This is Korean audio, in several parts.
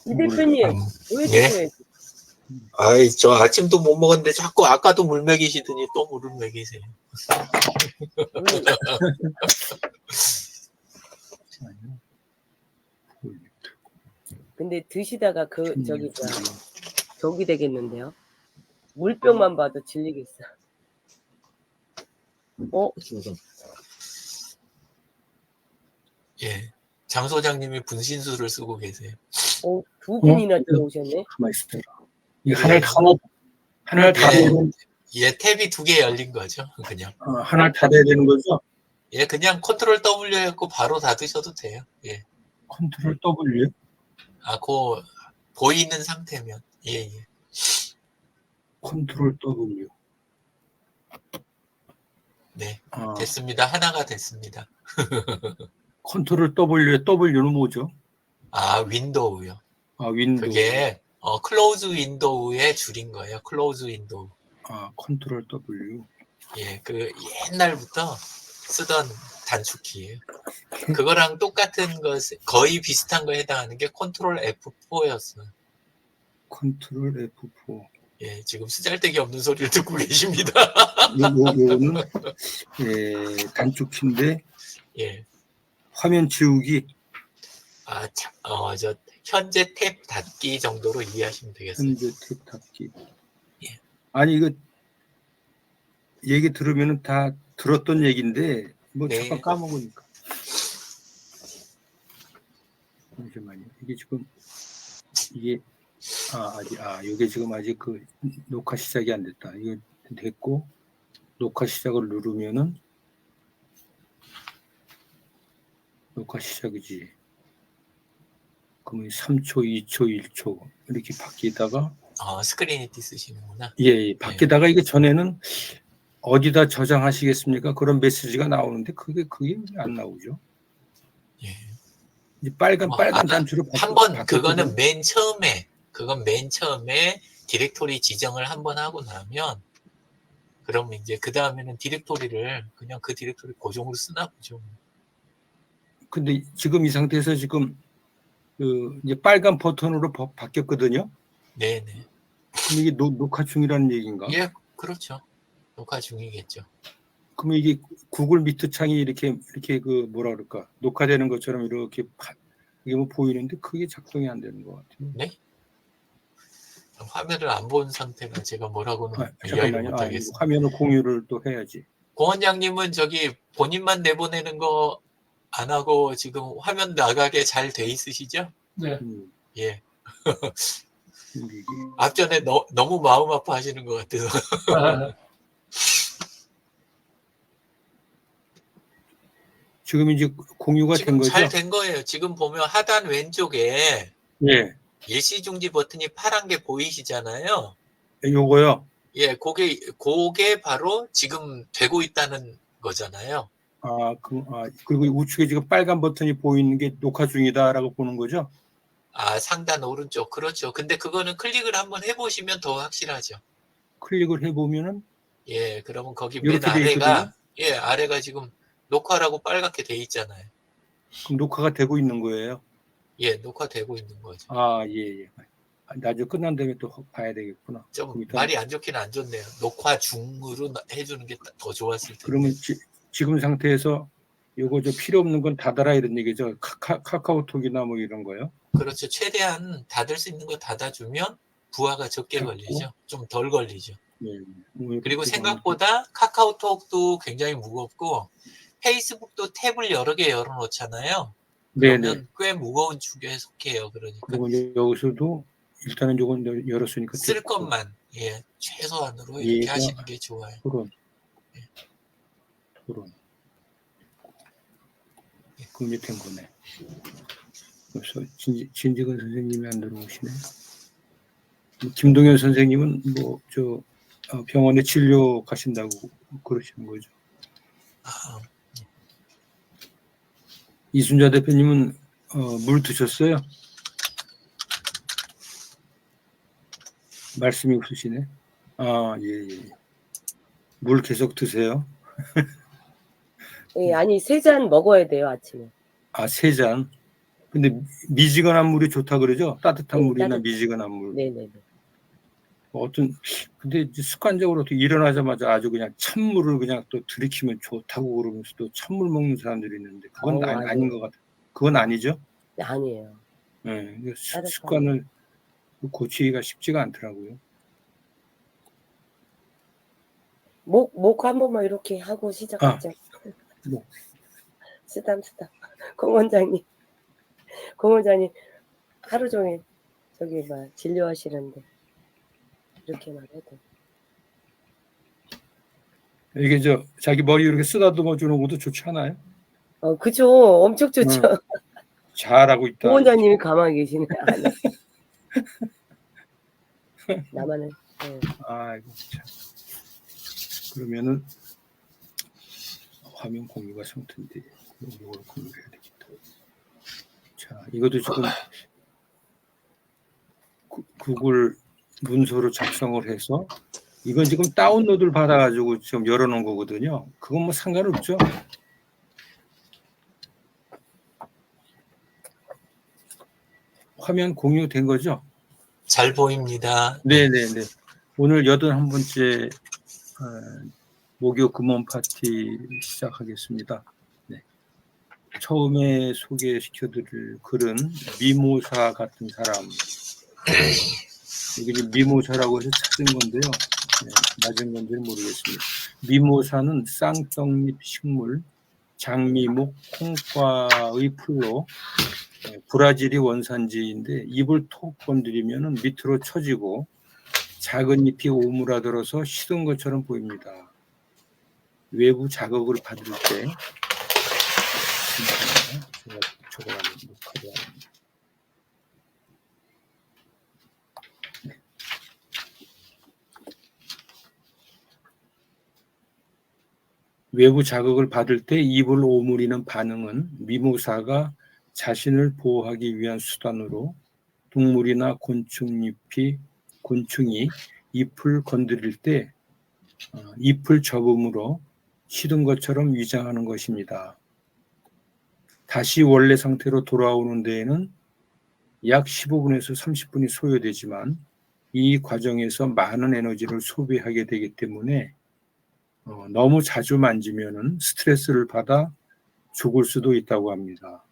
이 대표님, 왜 예? 드셔야지? 아이, 저 아침도 못 먹었는데 자꾸 아까도 물 먹이시더니 또 물을 먹이세요. 오늘 근데 드시다가 저기 되겠는데요? 물병만 봐도 질리겠어. 예. 장 소장님이 분신술을 쓰고 계세요. 두 분이나 들어오셨네. 가만 있어요. 이 예. 하나를 다 예. 돼야 되는, 예, 탭이 2개 열린 거죠. 그냥. 하나를 다 돼야 되는 거죠? 예, 그냥 컨트롤 W 했고 바로 닫으셔도 돼요. 예. 컨트롤 W. 보이는 상태면. 예. 컨트롤 W. 네. 됐습니다. 하나가 됐습니다. 컨트롤 W의 W는 뭐죠? 윈도우요. 윈도우. 그게 클로즈 윈도우의 줄인 거예요. 클로즈 윈도우. 컨트롤 W. 예, 그 옛날부터 쓰던 단축키예요. 그거랑 똑같은 것, 거의 비슷한 거에 해당하는 게 컨트롤 F4였어요. 컨트롤 F4. 예, 지금 쓰잘데기 없는 소리를 듣고 계십니다. 요거는 단축키인데 예. 화면 지우기. 현재 탭 닫기 정도로 이해하시면 되겠어요. 현재 탭 닫기. 예. 아니 이거 얘기 들으면은 다 들었던 얘기인데 뭐 네. 잠깐 까먹으니까. 잠시만요. 이게 지금 이게 이게 지금 아직 그 녹화 시작이 안 됐다. 이거 됐고 녹화 시작을 누르면은 녹화 시작이지. 그러면 3초, 2초, 1초 이렇게 바뀌다가 스크린이티 쓰시는구나. 예, 바뀌다가 이게 전에는 어디다 저장하시겠습니까? 그런 메시지가 나오는데 그게 안 나오죠. 예. 이제 빨간 단추로 한번 그거는 맨 처음에 디렉토리 지정을 한번 하고 나면 그러면 이제 그 다음에는 디렉토리를 그냥 그 디렉토리 고정으로 쓰나 보죠. 근데 지금 이 상태에서 지금 이제 빨간 버튼으로 바뀌었거든요. 네네. 그럼 이게 녹화 중이라는 얘기인가? 예, 그렇죠. 녹화 중이겠죠. 그러면 이게 구글 미트 창이 이렇게 그 뭐라 그럴까 녹화되는 것처럼 이렇게 이게 뭐 보이는데 그게 작동이 안 되는 것 같아요. 네? 화면을 안 본 상태가 제가 뭐라고는 이야기를 잠깐만요. 못하겠어요. 화면을 공유를 또 해야지. 공원장님은 저기 본인만 내보내는 거 안 하고 지금 화면 나가게 잘 돼 있으시죠? 네. 예. 앞전에 너무 마음 아파하시는 것 같아서. 지금 이제 공유가 된 거죠? 잘 된 거예요. 지금 보면 하단 왼쪽에 예. 일시중지 버튼이 파란 게 보이시잖아요. 요거요? 예, 그게 바로 지금 되고 있다는 거잖아요. 그리고 우측에 지금 빨간 버튼이 보이는 게 녹화 중이다라고 보는 거죠? 상단 오른쪽. 그렇죠. 근데 그거는 클릭을 한번 해보시면 더 확실하죠. 클릭을 해보면은? 예, 그러면 거기 맨 아래가, 아래가 지금 녹화라고 빨갛게 돼 있잖아요. 그럼 녹화가 되고 있는 거예요? 예, 녹화되고 있는 거죠. 예. 나중에 끝난 다음에 또 봐야 되겠구나. 좀 말이 안 좋기는 안 좋네요. 녹화 중으로 해주는 게 더 좋았을 텐데. 그러면 지금 상태에서 요거 필요 없는 건 닫아라 이런 얘기죠. 카카오톡이나 뭐 이런 거요? 그렇죠. 최대한 닫을 수 있는 거 닫아주면 부하가 적게 걸리죠. 좀 덜 걸리죠. 그리고 생각보다 카카오톡도 굉장히 무겁고 페이스북도 탭을 여러 개 열어놓잖아요. 그러면 꽤 무거운 축에 속해요. 그러니까. 그리고 여기서도 일단은 요건 열었으니까 쓸 것만 최소한으로 이렇게 하시는 게 좋아요. 그럼 그게 된 거네. 그래서 진직원 선생님이 안 들어오시네. 김동현 선생님은 병원에 진료 가신다고 그러시는 거죠. 이순자 대표님은 물 드셨어요? 말씀이 없으시네. 예. 물 계속 드세요. 예, 아니 3잔 먹어야 돼요 아침에. 3잔. 근데 미지근한 물이 좋다 그러죠? 따뜻한 네, 물이나 따뜻한. 미지근한 물. 네네네. 근데 이제 습관적으로 또 일어나자마자 아주 그냥 찬물을 그냥 또 들이키면 좋다고 그러면서 또 찬물 먹는 사람들이 있는데 그건 아닌 아니에요. 것 같아요. 그건 아니죠? 네, 아니에요. 네, 따뜻한. 습관을 고치기가 쉽지가 않더라고요. 목 한 번만 이렇게 하고 시작하죠. 목. 쓰담. 공 원장님 하루 종일 저기 진료하시는데 이렇게만 해도. 이게 자기 머리 이렇게 쓰다듬어 주는 것도 좋지 않아요? 그죠. 엄청 좋죠. 잘하고 있다. 공 원장님이 가만히 계시네. 아니. 나만은. 네. 아이고 참. 그러면은 화면 공유가 상태인데 이걸 공유해야 되겠다. 자, 이것도 지금 구글 문서로 작성을 해서 이건 지금 다운로드를 받아가지고 지금 열어놓은 거거든요. 그건 뭐 상관없죠. 화면 공유된 거죠? 잘 보입니다. 네네네. 오늘 81번째 목요 금원 파티 시작하겠습니다. 네. 처음에 소개시켜드릴 글은 미모사 같은 사람. 이게 미모사라고 해서 찾은 건데요. 네, 맞은 건지는 모르겠습니다. 미모사는 쌍떡잎 식물, 장미목, 콩과의 풀로 브라질이 원산지인데 잎을 톡 건드리면 밑으로 처지고 작은 잎이 오므라들어서 시든 것처럼 보입니다. 외부 자극을 받을 때 외부 자극을 받을 때 잎을 오므리는 반응은 미모사가 자신을 보호하기 위한 수단으로 동물이나 곤충이 잎을 건드릴 때 잎을 접음으로 시든 것처럼 위장하는 것입니다. 다시 원래 상태로 돌아오는 데에는 약 15분에서 30분이 소요되지만 이 과정에서 많은 에너지를 소비하게 되기 때문에 너무 자주 만지면 스트레스를 받아 죽을 수도 있다고 합니다.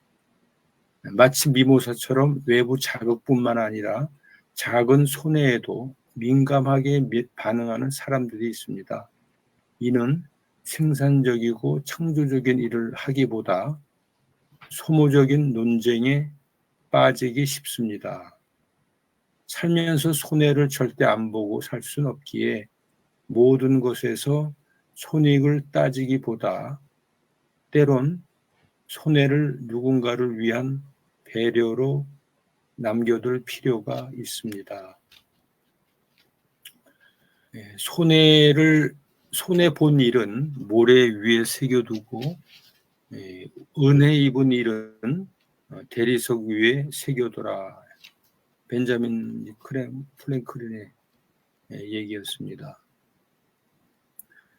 마치 미모사처럼 외부 자극뿐만 아니라 작은 손해에도 민감하게 반응하는 사람들이 있습니다. 이는 생산적이고 창조적인 일을 하기보다 소모적인 논쟁에 빠지기 쉽습니다. 살면서 손해를 절대 안 보고 살 수는 없기에 모든 것에서 손익을 따지기보다 때론 손해를 누군가를 위한 배려로 남겨둘 필요가 있습니다. 손해 본 일은 모래 위에 새겨두고 은혜 입은 일은 대리석 위에 새겨둬라. 벤자민 프랭클린의 얘기였습니다.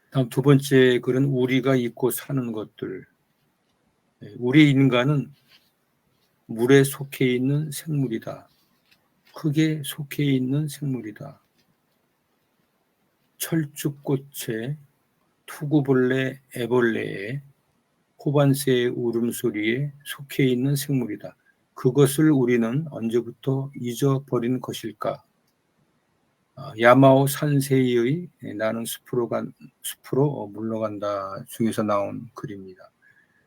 다음 두 번째 글은 우리가 잊고 사는 것들. 우리 인간은 물에 속해 있는 생물이다. 흙에 속해 있는 생물이다. 철쭉꽃에 투구벌레 애벌레에 호반새의 울음소리에 속해 있는 생물이다. 그것을 우리는 언제부터 잊어버린 것일까? 야마오 산세이의 나는 숲으로 물러간다 중에서 나온 글입니다.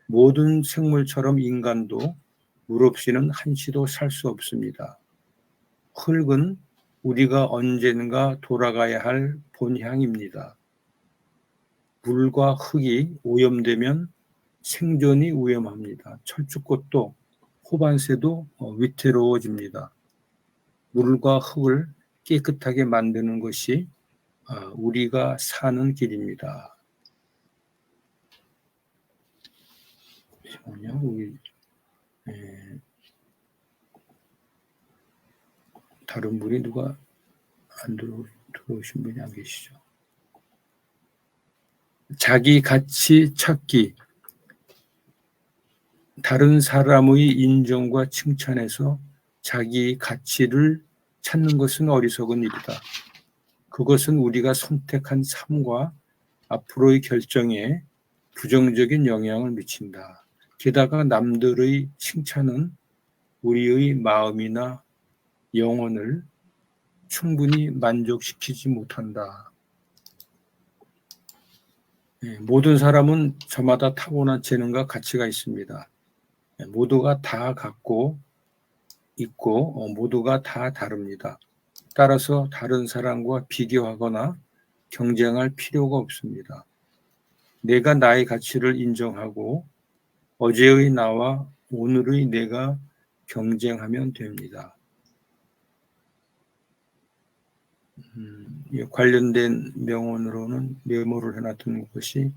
모든 생물처럼 인간도 물 없이는 한시도 살 수 없습니다. 흙은 우리가 언젠가 돌아가야 할 본향입니다. 물과 흙이 오염되면 생존이 위험합니다. 철쭉꽃도 호반새도 위태로워집니다. 물과 흙을 깨끗하게 만드는 것이 우리가 사는 길입니다. 잠시만요. 다른 분이 누가 안 들어오신 분이 안 계시죠? 자기 가치 찾기. 다른 사람의 인정과 칭찬에서 자기 가치를 찾는 것은 어리석은 일이다. 그것은 우리가 선택한 삶과 앞으로의 결정에 부정적인 영향을 미친다. 게다가 남들의 칭찬은 우리의 마음이나 영혼을 충분히 만족시키지 못한다. 모든 사람은 저마다 타고난 재능과 가치가 있습니다. 모두가 다 갖고 있고 모두가 다 다릅니다. 따라서 다른 사람과 비교하거나 경쟁할 필요가 없습니다. 내가 나의 가치를 인정하고 어제의 나와 오늘의 내가 경쟁하면 됩니다. 관련된 명언으로는 메모를 해놨던 것이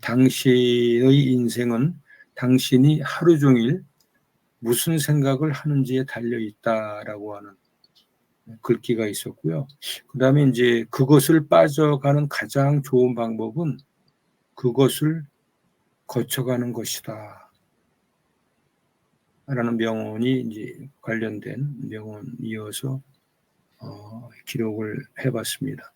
당신의 인생은 당신이 하루 종일 무슨 생각을 하는지에 달려 있다라고 하는 글귀가 있었고요. 그 다음에 이제 그것을 빠져가는 가장 좋은 방법은 그것을 거쳐가는 것이다. 라는 명언이 이제 관련된 명언이어서 기록을 해봤습니다.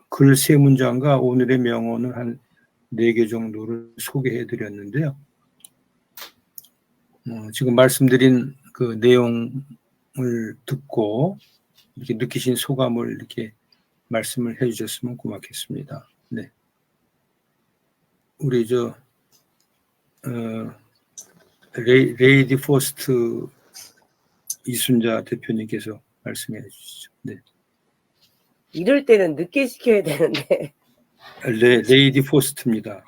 글 3문장과 오늘의 명언을 한 4개 정도를 소개해 드렸는데요. 지금 말씀드린 그 내용을 듣고 이렇게 느끼신 소감을 이렇게 말씀을 해 주셨으면 고맙겠습니다. 네. 우리 레이디 포스트 이순자 대표님께서 말씀해 주시죠. 네. 이럴 때는 늦게 시켜야 되는데. 레이디 포스트입니다.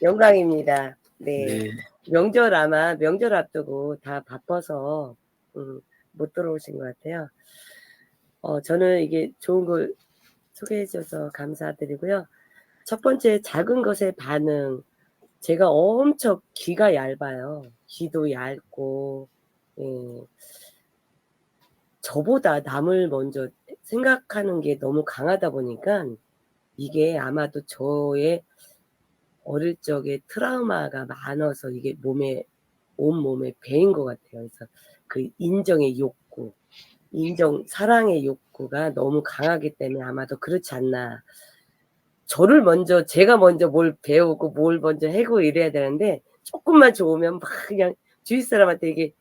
영광입니다. 네. 네. 명절 앞두고 다 바빠서 못 들어오신 것 같아요. 저는 이게 좋은 걸 소개해 주셔서 감사드리고요. 첫 번째 작은 것의 반응. 제가 엄청 귀가 얇아요. 귀도 얇고 저보다 남을 먼저 생각하는 게 너무 강하다 보니까 이게 아마도 저의 어릴 적에 트라우마가 많아서 이게 온몸에 배인 것 같아요. 그래서 그 인정의 욕구, 사랑의 욕구가 너무 강하기 때문에 아마도 그렇지 않나. 제가 먼저 뭘 배우고 뭘 먼저 해고 이래야 되는데 조금만 좋으면 막 그냥 주위 사람한테 이게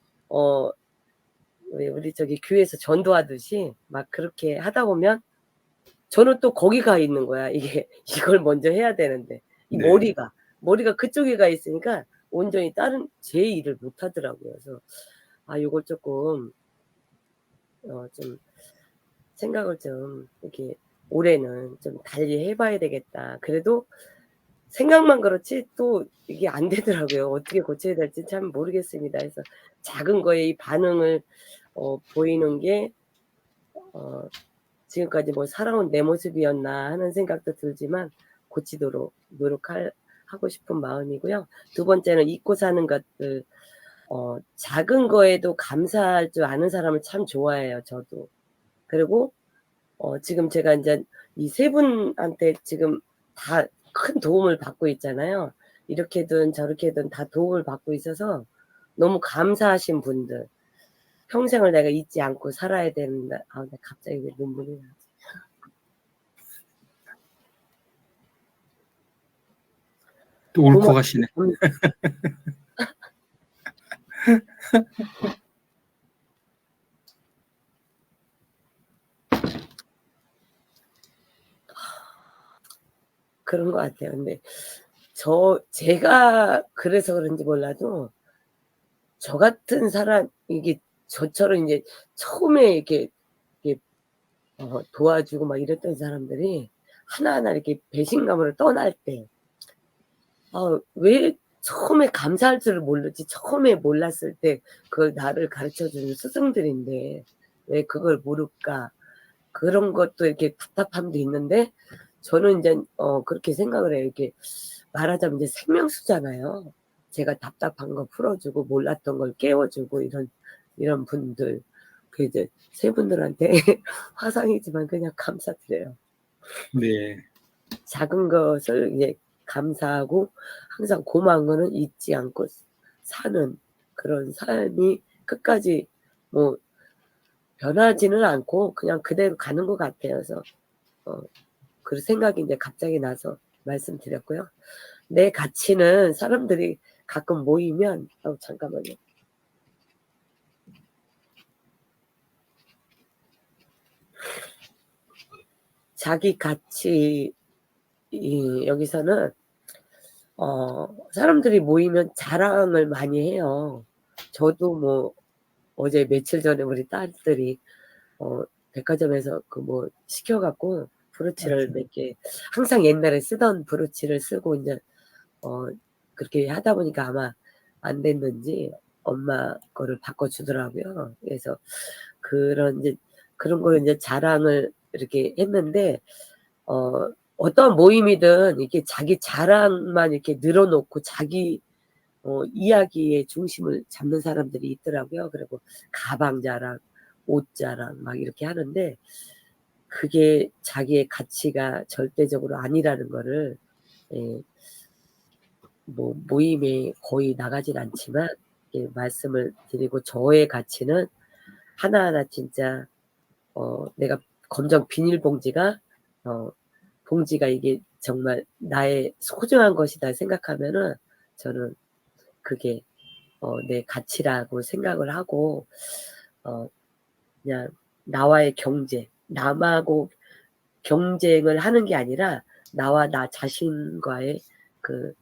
우리 저기 교회에서 전도하듯이 막 그렇게 하다 보면 저는 또 거기 가 있는 거야. 이걸 먼저 해야 되는데 이 네. 머리가 그쪽에 가 있으니까 온전히 다른 제 일을 못 하더라고요. 그래서 이걸 조금 좀 생각을 좀 이렇게 올해는 좀 달리 해봐야 되겠다. 그래도 생각만 그렇지 또 이게 안 되더라고요. 어떻게 고쳐야 될지 참 모르겠습니다. 그래서 작은 거에 이 반응을 보이는 게 지금까지 뭐 살아온 내 모습이었나 하는 생각도 들지만 고치도록 하고 싶은 마음이고요. 두 번째는 잊고 사는 것들. 작은 거에도 감사할 줄 아는 사람을 참 좋아해요, 저도. 그리고 지금 제가 이제 이 세 분한테 지금 다 큰 도움을 받고 있잖아요. 이렇게든 저렇게든 다 도움을 받고 있어서 너무 감사하신 분들. 평생을 내가 잊지 않고 살아야 된다. 나 갑자기 왜 눈물이 나지? 또 울컥하시네. 그런 것 같아요. 근데 제가 그래서 그런지 몰라도 저 같은 사람, 이게 저처럼 이제 처음에 이렇게 도와주고 막 이랬던 사람들이 하나하나 이렇게 배신감으로 떠날 때, 왜 처음에 감사할 줄을 모르지, 처음에 몰랐을 때 그걸 나를 가르쳐주는 스승들인데 왜 그걸 모를까, 그런 것도 이렇게 답답함도 있는데, 저는 이제 그렇게 생각을 해요. 이렇게 말하자면 이제 생명수잖아요. 제가 답답한 거 풀어주고 몰랐던 걸 깨워주고 이런 분들, 그 이제 세 분들한테 화상이지만 그냥 감사드려요. 네. 작은 것을 이제 감사하고 항상 고마운 거는 잊지 않고 사는 그런 삶이 끝까지 뭐 변하지는 않고 그냥 그대로 가는 것 같아요. 그래서 그 생각이 이제 갑자기 나서 말씀드렸고요. 내 가치는 사람들이 가끔 모이면 잠깐만요. 자기 가치 여기서는 사람들이 모이면 자랑을 많이 해요. 저도 뭐 어제 며칠 전에 우리 딸들이 백화점에서 그 뭐 시켜갖고 브로치를 몇 개 항상 옛날에 쓰던 브로치를 쓰고 이제 그렇게 하다 보니까 아마 안 됐는지 엄마 거를 바꿔주더라고요. 그래서 그런 걸 이제 자랑을 이렇게 했는데 어떤 모임이든 이렇게 자기 자랑만 이렇게 늘어놓고 자기 이야기의 중심을 잡는 사람들이 있더라고요. 그리고 가방 자랑, 옷 자랑 막 이렇게 하는데 그게 자기의 가치가 절대적으로 아니라는 거를 뭐 모임에 거의 나가진 않지만 말씀을 드리고 저의 가치는 하나하나 진짜 내가 검정 비닐봉지가 봉지가 이게 정말 나의 소중한 것이다 생각하면은 저는 그게 내 가치라고 생각을 하고 그냥 나와의 남하고 경쟁을 하는 게 아니라 나와 나 자신과의 그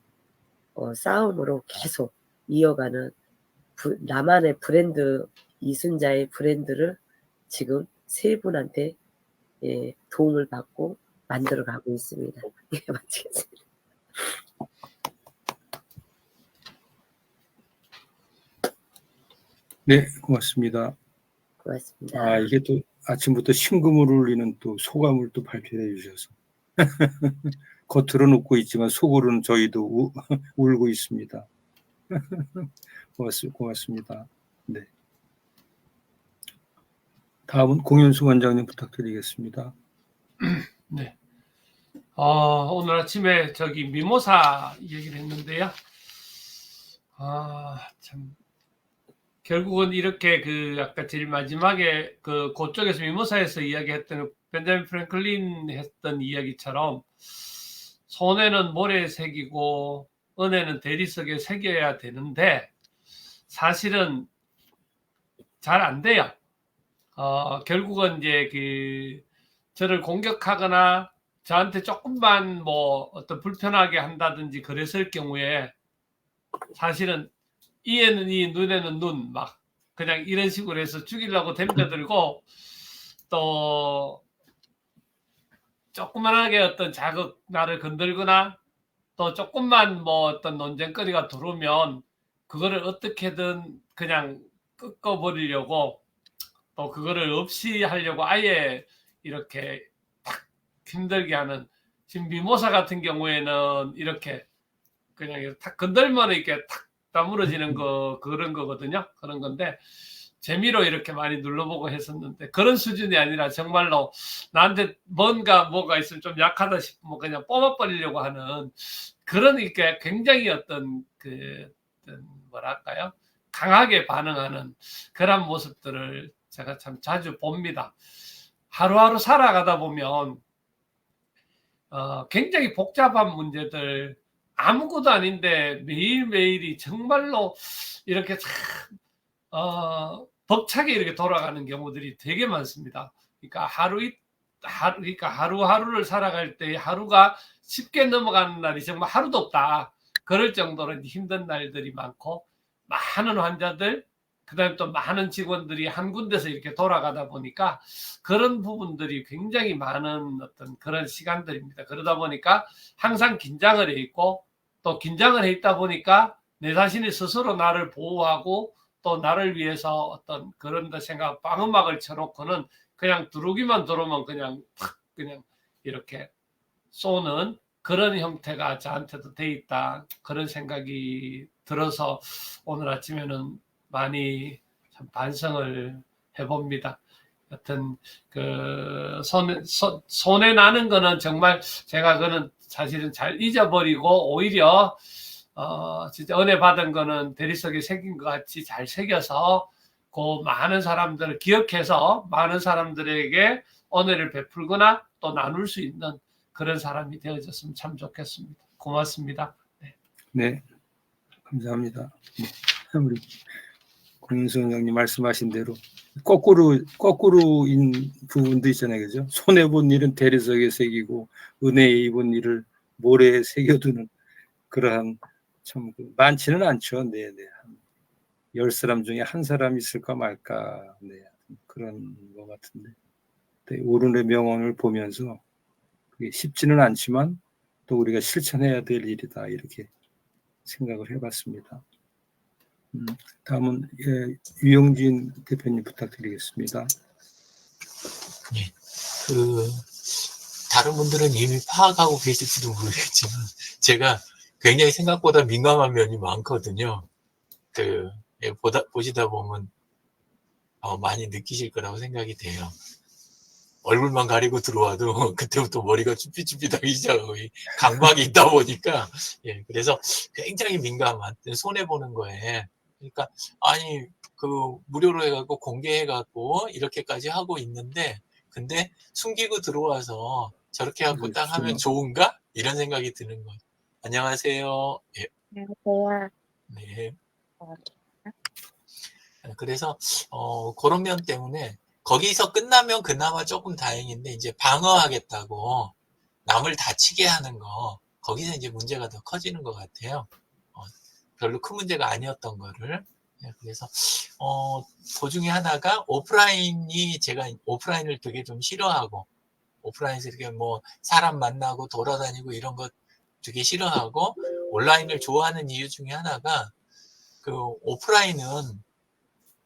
싸움으로 계속 이어가는 나만의 브랜드 이순자의 브랜드를 지금 세 분한테 도움을 받고 만들어 가고 있습니다. 네, 마치겠습니다. 네, 고맙습니다. 고맙습니다. 이게 또 아침부터 심금을 울리는 또 소감을 또 발표해 주셔서 겉으로는 웃고 있지만 속으로는 저희도 울고 있습니다. 고맙습니다. 네. 다음은 공윤수 원장님 부탁드리겠습니다. 네. 오늘 아침에 저기 미모사 얘기를 했는데요. 참 결국은 이렇게 아까 제일 마지막에 그쪽에서 미모사에서 이야기했던 벤자민 프랭클린 했던 이야기처럼 손에는 모래 새기고 은혜는 대리석에 새겨야 되는데 사실은 잘 안 돼요. 결국은 이제 저를 공격하거나 저한테 조금만 뭐 어떤 불편하게 한다든지 그랬을 경우에 사실은 이에는 이, 눈에는 눈, 막 그냥 이런 식으로 해서 죽이려고 덤벼들고 또 조그만하게 어떤 자극 나를 건들거나 또 조금만 뭐 어떤 논쟁거리가 들어오면 그거를 어떻게든 그냥 꺾어버리려고 또 그거를 없이 하려고 아예 이렇게 탁 힘들게 하는 지금 미모사 같은 경우에는 이렇게 그냥 탁 건들면 이렇게 탁 다물어지는 그런 거거든요. 그런 건데 재미로 이렇게 많이 눌러보고 했었는데 그런 수준이 아니라 정말로 나한테 뭐가 있으면 좀 약하다 싶으면 그냥 뽑아버리려고 하는 그런 이렇게 굉장히 어떤 뭐랄까요? 강하게 반응하는 그런 모습들을 제가 참 자주 봅니다. 하루하루 살아가다 보면 굉장히 복잡한 문제들 아무것도 아닌데 매일매일이 정말로 이렇게 참 벅차게 이렇게 돌아가는 경우들이 되게 많습니다. 그러니까 하루하루를 살아갈 때 하루가 쉽게 넘어가는 날이 정말 하루도 없다. 그럴 정도로 힘든 날들이 많고 많은 환자들 그다음에 또 많은 직원들이 한 군데서 이렇게 돌아가다 보니까 그런 부분들이 굉장히 많은 어떤 그런 시간들입니다. 그러다 보니까 항상 긴장을 해 있고 또 긴장을 해 있다 보니까 내 자신이 스스로 나를 보호하고 또 나를 위해서 어떤 그런 데 생각 방음막을 쳐놓고는 그냥 들어오기만 들어오면 그냥 이렇게 쏘는 그런 형태가 저한테도 돼 있다. 그런 생각이 들어서 오늘 아침에는 많이 참 반성을 해봅니다. 여튼 손해 나는 거는 정말 제가 그는 사실은 잘 잊어버리고 오히려 진짜 은혜 받은 거는 대리석에 새긴 것 같이 잘 새겨서 그 많은 사람들을 기억해서 많은 사람들에게 은혜를 베풀거나 또 나눌 수 있는 그런 사람이 되어졌으면 참 좋겠습니다. 고맙습니다. 네, 감사합니다. 우리 공윤성 형님 말씀하신 대로 거꾸로인 부분도 있잖아요, 그죠? 손해 본 일은 대리석에 새기고 은혜 입은 일을 모래에 새겨두는 그러한 참 많지는 않죠. 네, 네. 10사람 중에 한 사람 있을까 말까, 네, 그런 것 같은데. 네, 오른의 명언을 보면서 그게 쉽지는 않지만 또 우리가 실천해야 될 일이다 이렇게 생각을 해봤습니다. 다음은 유영진 대표님 부탁드리겠습니다. 예, 다른 분들은 이미 파악하고 계실지도 모르겠지만 제가 굉장히 생각보다 민감한 면이 많거든요. 보시다 보면 많이 느끼실 거라고 생각이 돼요. 얼굴만 가리고 들어와도 그때부터 머리가 쭈삣쭈삣하기 시작하고 강박이 있다 보니까 예, 그래서 굉장히 민감한 손해 보는 거에 그러니까 아니 무료로 해갖고 공개해갖고 이렇게까지 하고 있는데 근데 숨기고 들어와서 저렇게 하고 딱 하면 좋은가 이런 생각이 드는 거예요. 안녕하세요. 예. 안녕하세요. 네. 그래서 그런 면 때문에 거기서 끝나면 그나마 조금 다행인데 이제 방어하겠다고 남을 다치게 하는 거 거기서 이제 문제가 더 커지는 것 같아요. 별로 큰 문제가 아니었던 거를. 그래서 그 중에 하나가 제가 오프라인을 되게 좀 싫어하고 오프라인에서 이렇게 뭐 사람 만나고 돌아다니고 이런 거 되게 싫어하고 온라인을 좋아하는 이유 중에 하나가 오프라인은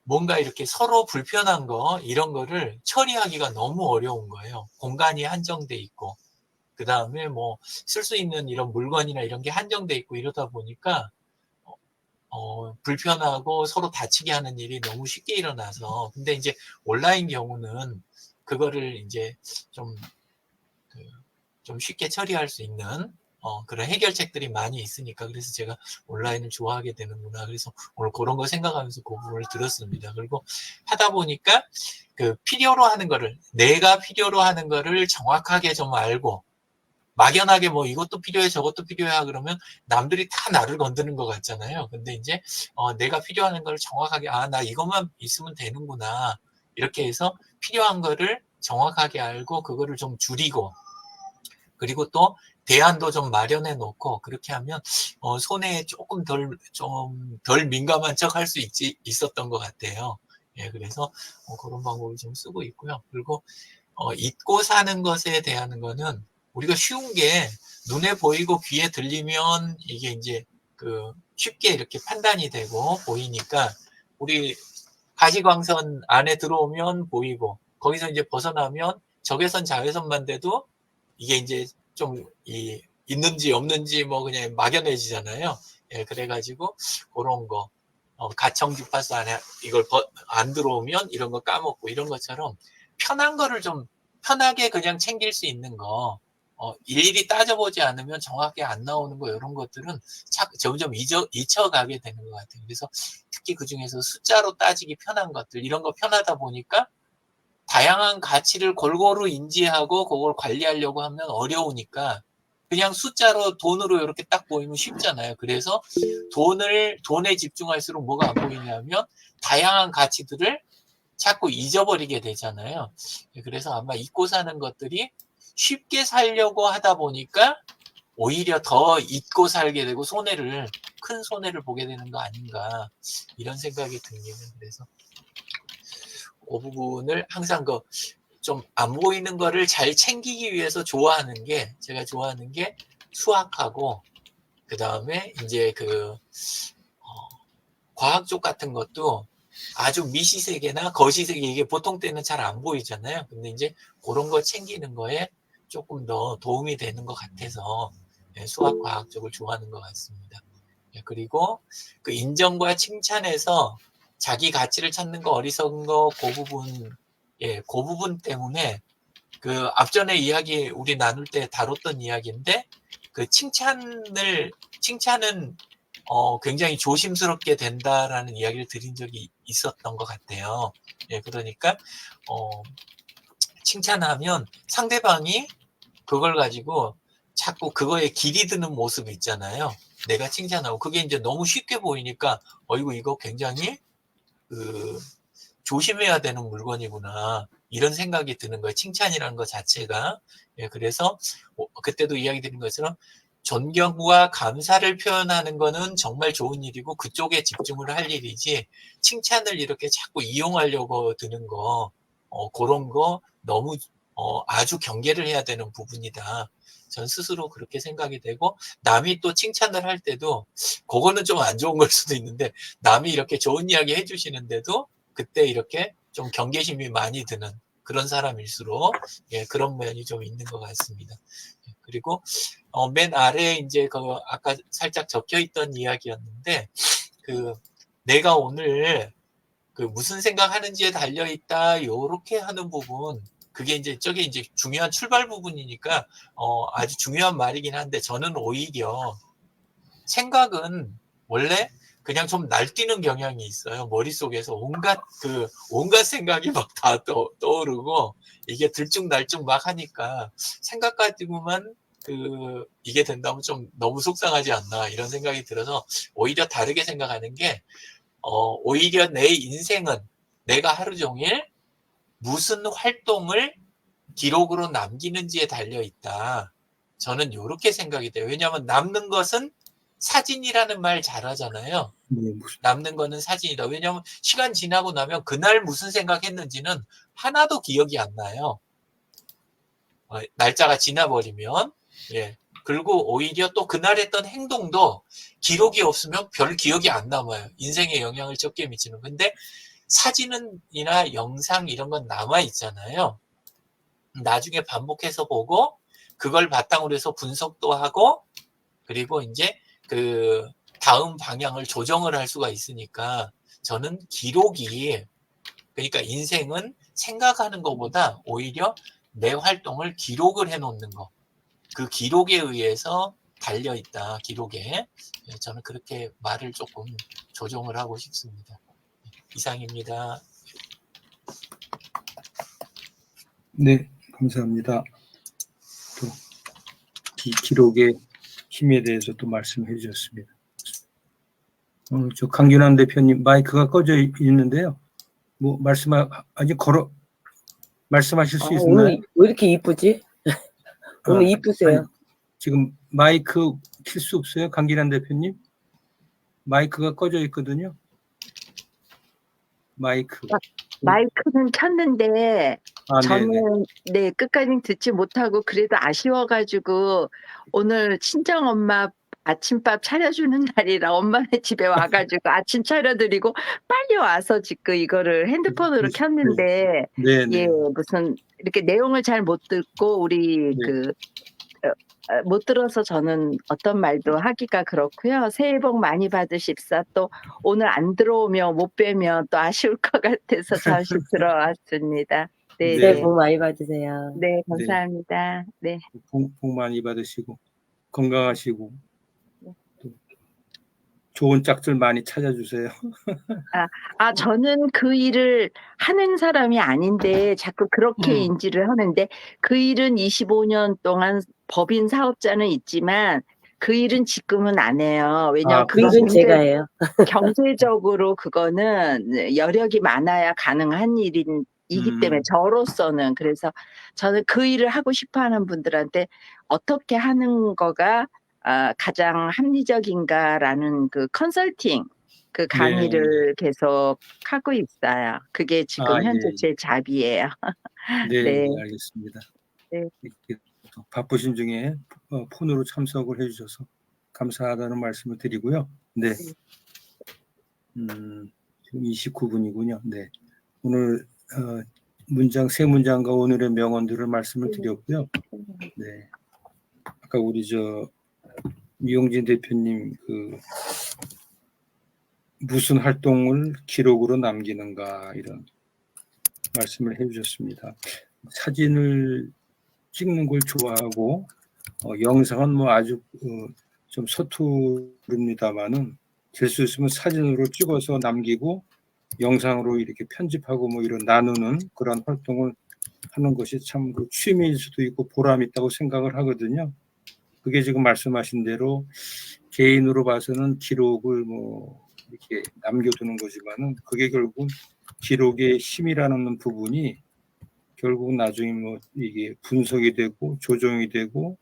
뭔가 이렇게 서로 불편한 거 이런 거를 처리하기가 너무 어려운 거예요. 공간이 한정돼 있고 그 다음에 뭐 쓸 수 있는 이런 물건이나 이런 게 한정돼 있고 이러다 보니까 불편하고 서로 다치게 하는 일이 너무 쉽게 일어나서 근데 이제 온라인 경우는 그거를 이제 좀 쉽게 처리할 수 있는 그런 해결책들이 많이 있으니까 그래서 제가 온라인을 좋아하게 되는구나. 그래서 오늘 그런 거 생각하면서 그 부분을 들었습니다. 그리고 하다 보니까 필요로 하는 거를 내가 필요로 하는 거를 정확하게 좀 알고 막연하게 뭐 이것도 필요해 저것도 필요해 그러면 남들이 다 나를 건드는 것 같잖아요. 근데 이제 내가 필요한 걸 정확하게 나 이것만 있으면 되는구나. 이렇게 해서 필요한 거를 정확하게 알고 그거를 좀 줄이고 그리고 또 대안도 좀 마련해 놓고 그렇게 하면 손해에 조금 덜 민감한 척 할 수 있었던 것 같아요. 예, 그래서 그런 방법을 좀 쓰고 있고요. 그리고 잊고 사는 것에 대한 거는 우리가 쉬운 게 눈에 보이고 귀에 들리면 이게 이제 쉽게 이렇게 판단이 되고 보이니까 우리 가시광선 안에 들어오면 보이고 거기서 이제 벗어나면 적외선 자외선만 돼도 이게 이제 좀 있는지 없는지 뭐 그냥 막연해지잖아요. 예, 그래가지고 그런 거 가청 주파수 안에 이걸 안 들어오면 이런 거 까먹고 이런 것처럼 편한 거를 좀 편하게 그냥 챙길 수 있는 거 일일이 따져보지 않으면 정확하게 안 나오는 거 이런 것들은 점점 잊혀가게 되는 것 같아요. 그래서 특히 그중에서 숫자로 따지기 편한 것들 이런 거 편하다 보니까 다양한 가치를 골고루 인지하고 그걸 관리하려고 하면 어려우니까 그냥 숫자로 돈으로 이렇게 딱 보이면 쉽잖아요. 그래서 돈에 집중할수록 뭐가 안 보이냐면 다양한 가치들을 자꾸 잊어버리게 되잖아요. 그래서 아마 잊고 사는 것들이 쉽게 살려고 하다 보니까 오히려 더 잊고 살게 되고 큰 손해를 보게 되는 거 아닌가 이런 생각이 듭니다. 그래서 그 부분을 항상 좀 안 보이는 거를 잘 챙기기 위해서 제가 좋아하는 게 수학하고 그 다음에 이제 과학 쪽 같은 것도 아주 미시세계나 거시세계 이게 보통 때는 잘 안 보이잖아요. 근데 이제 그런 거 챙기는 거에 조금 더 도움이 되는 것 같아서 수학 과학 쪽을 좋아하는 것 같습니다. 그리고 인정과 칭찬에서 자기 가치를 찾는 거 어리석은 거 그 부분 예, 그 부분 때문에 그 앞전에 이야기 우리 나눌 때 다뤘던 이야기인데 그 칭찬은 굉장히 조심스럽게 된다라는 이야기를 드린 적이 있었던 것 같아요. 예, 그러니까 칭찬하면 상대방이 그걸 가지고 자꾸 그거에 길이 드는 모습 있잖아요. 내가 칭찬하고 그게 이제 너무 쉽게 보이니까 어이구 이거 굉장히 조심해야 되는 물건이구나 이런 생각이 드는 거예요. 칭찬이라는 것 자체가. 예, 그래서 그때도 이야기 드린 것처럼 존경과 감사를 표현하는 거는 정말 좋은 일이고 그쪽에 집중을 할 일이지 칭찬을 이렇게 자꾸 이용하려고 드는 거 그런 거 너무 아주 경계를 해야 되는 부분이다. 전 스스로 그렇게 생각이 되고 남이 또 칭찬을 할 때도 그거는 좀 안 좋은 걸 수도 있는데 남이 이렇게 좋은 이야기 해주시는데도 그때 이렇게 좀 경계심이 많이 드는 그런 사람일수록 예, 그런 면이 좀 있는 것 같습니다. 그리고 맨 아래에 이제 그 아까 살짝 적혀 있던 이야기였는데 그 내가 오늘 그 무슨 생각하는지에 달려 있다 요렇게 하는 부분 그게 이제 저게 이제 중요한 출발 부분이니까 아주 중요한 말이긴 한데 저는 오히려 생각은 원래 그냥 좀 날뛰는 경향이 있어요. 머릿속에서 온갖 생각이 막 다 떠오르고 이게 들쭉날쭉 막 하니까 생각 가지고만 이게 된다면 좀 너무 속상하지 않나 이런 생각이 들어서 오히려 다르게 생각하는 게 오히려 내 인생은 내가 하루 종일 무슨 활동을 기록으로 남기는지에 달려 있다. 저는 이렇게 생각이 돼요. 왜냐하면 남는 것은 사진이라는 말 잘하잖아요. 남는 거는 사진이다. 왜냐하면 시간 지나고 나면 그날 무슨 생각했는지는 하나도 기억이 안 나요. 날짜가 지나버리면. 예. 그리고 오히려 또 그날 했던 행동도 기록이 없으면 별 기억이 안 남아요. 인생에 영향을 적게 미치는. 근데 사진이나 영상 이런 건 남아있잖아요. 나중에 반복해서 보고 그걸 바탕으로 해서 분석도 하고 그리고 이제 그 다음 방향을 조정을 할 수가 있으니까 저는 기록이 그러니까 인생은 생각하는 것보다 오히려 내 활동을 기록을 해놓는 거. 그 기록에 의해서 달려있다. 기록에. 저는 그렇게 말을 조금 조정을 하고 싶습니다. 이상입니다. 네, 감사합니다. 또 기록의 힘에 대해서 또 말씀해 주셨습니다. 저 강균환 대표님 마이크가 꺼져 있는데요. 뭐 말씀하실 수 있나요? 오늘 왜 이렇게 이쁘지? 오늘 이쁘세요. 아니, 지금 마이크 킬 수 없어요, 강균환 대표님? 마이크가 꺼져 있거든요. 마이크는 켰는데 저는 네네. 끝까지 듣지 못하고 그래도 아쉬워가지고 오늘 친정 엄마 아침밥 차려주는 날이라 엄마네 집에 와가지고 아침 차려드리고 빨리 와서 지금 이거를 핸드폰으로 켰는데 네네. 예 무슨 이렇게 내용을 잘 못 듣고 우리 네. 못 들어서 저는 어떤 말도 하기가 그렇고요. 새해 복 많이 받으십사. 또 오늘 안 들어오면 못 뵈면 또 아쉬울 것 같아서 잠시 들어왔습니다. 네, 새해 네. 복 많이 받으세요. 네, 감사합니다. 네. 복 많이 받으시고 건강하시고 또 좋은 짝들 많이 찾아주세요. 저는 그 일을 하는 사람이 아닌데 자꾸 그렇게 인지를 하는데 그 일은 25년 동안 법인 사업자는 있지만 그 일은 지금은 안 해요. 왜냐하면 그 일은 제가 해요. 경제적으로 그거는 여력이 많아야 가능한 일이기 때문에 저로서는 그래서 저는 그 일을 하고 싶어하는 분들한테 어떻게 하는 거가 가장 합리적인가라는 그 컨설팅 그 강의를 계속 하고 있어요. 그게 지금 현재 제 잡이에요. 네, 네. 알겠습니다. 네. 이렇게 바쁘신 중에 폰으로 참석을 해주셔서 감사하다는 말씀을 드리고요. 네. 지금 29분이군요. 네. 오늘 세 문장과 오늘의 명언들을 말씀을 드렸고요. 네. 아까 우리 이용진 대표님 무슨 활동을 기록으로 남기는가 이런 말씀을 해주셨습니다. 사진을 찍는 걸 좋아하고 영상은 뭐 아주 좀 서투릅니다만은 될 수 있으면 사진으로 찍어서 남기고 영상으로 이렇게 편집하고 뭐 이런 나누는 그런 활동을 하는 것이 참 그 취미일 수도 있고 보람 있다고 생각을 하거든요. 그게 지금 말씀하신 대로 개인으로 봐서는 기록을 뭐 이렇게 남겨두는 거지만은 그게 결국 기록의 힘이라는 부분이 결국 나중에 뭐 이게 분석이 되고 조정이 되고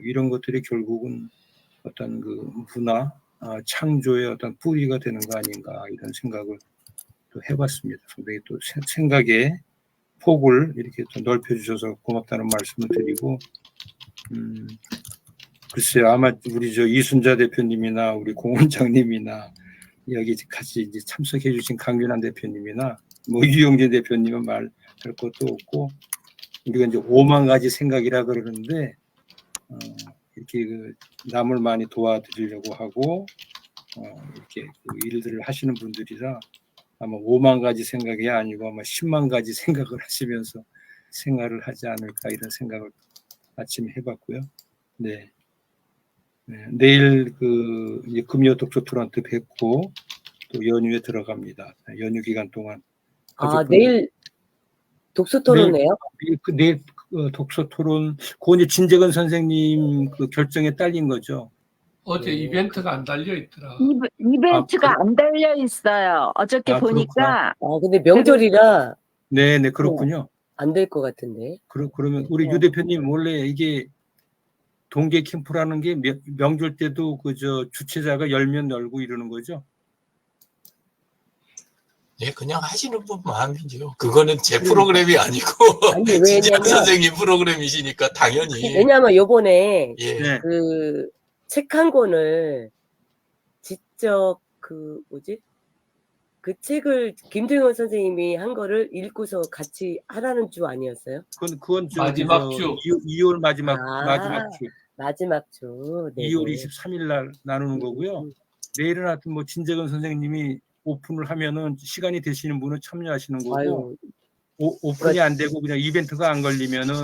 이런 것들이 결국은 어떤 그 문화 창조의 어떤 뿌리가 되는 거 아닌가 이런 생각을 또 해봤습니다. 상당히 또 생각의 폭을 이렇게 또 넓혀주셔서 고맙다는 말씀을 드리고 글쎄요 아마 우리 저 이순자 대표님이나 우리 공 원장님이나 여기 같이 이제 참석해주신 강윤환 대표님이나 뭐 유영진 대표님은 말할 것도 없고 우리가 이제 5만 가지 생각이라 그러는데 이렇게 그 남을 많이 도와드리려고 하고 이렇게 그 일들을 하시는 분들이라 아마 5만 가지 생각이 아니고 아마 10만 가지 생각을 하시면서 생활을 하지 않을까 이런 생각을 아침에 해봤고요. 네. 내일 그 이제 금요 독서 토론 때 뵙고 또 연휴에 들어갑니다. 연휴 기간 동안 내일 독서 토론해요? 내일 독서 토론 그건 이제 진재근 선생님 그 결정에 딸린 거죠. 어제 이벤트가 안 달려 있더라. 이벤트가 안 달려 있어요. 어저께 보니까. 근데 명절이라 네네 그렇군요. 안 될 것 같은데. 그러면 우리 유 대표님 원래 이게 동계 캠프라는 게 명절 때도 그저 주최자가 열면 열고 이러는 거죠? 예, 그냥 하시는 분 마음이죠. 그거는 제 프로그램이 아니고 아니, 진재학 왜냐면 선생님 프로그램이시니까 당연히. 왜냐면 요번에 예. 네. 그 책 한 권을 직접 그 뭐지? 그 책을 김동현 선생님이 한 거를 읽고서 같이 하라는 주 아니었어요? 그건 마지막 주. 2월 마지막 주. 마지막 주. 네네. 2월 23일 날 나누는 거고요. 내일은 하여튼 뭐 진재근 선생님이 오픈을 하면은 시간이 되시는 분은 참여하시는 거고 아유, 오픈이 안 되고 그냥 이벤트가 안 걸리면은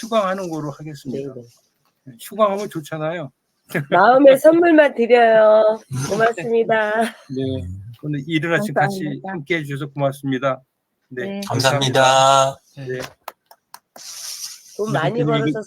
휴강하는 거로 하겠습니다. 네네. 휴강하면 좋잖아요. 마음의 선물만 드려요. 고맙습니다. 네. 오늘 이른 아침 같이 감사합니다. 함께 해주셔서 고맙습니다. 네. 네. 감사합니다. 네. 돈 많이 벌어서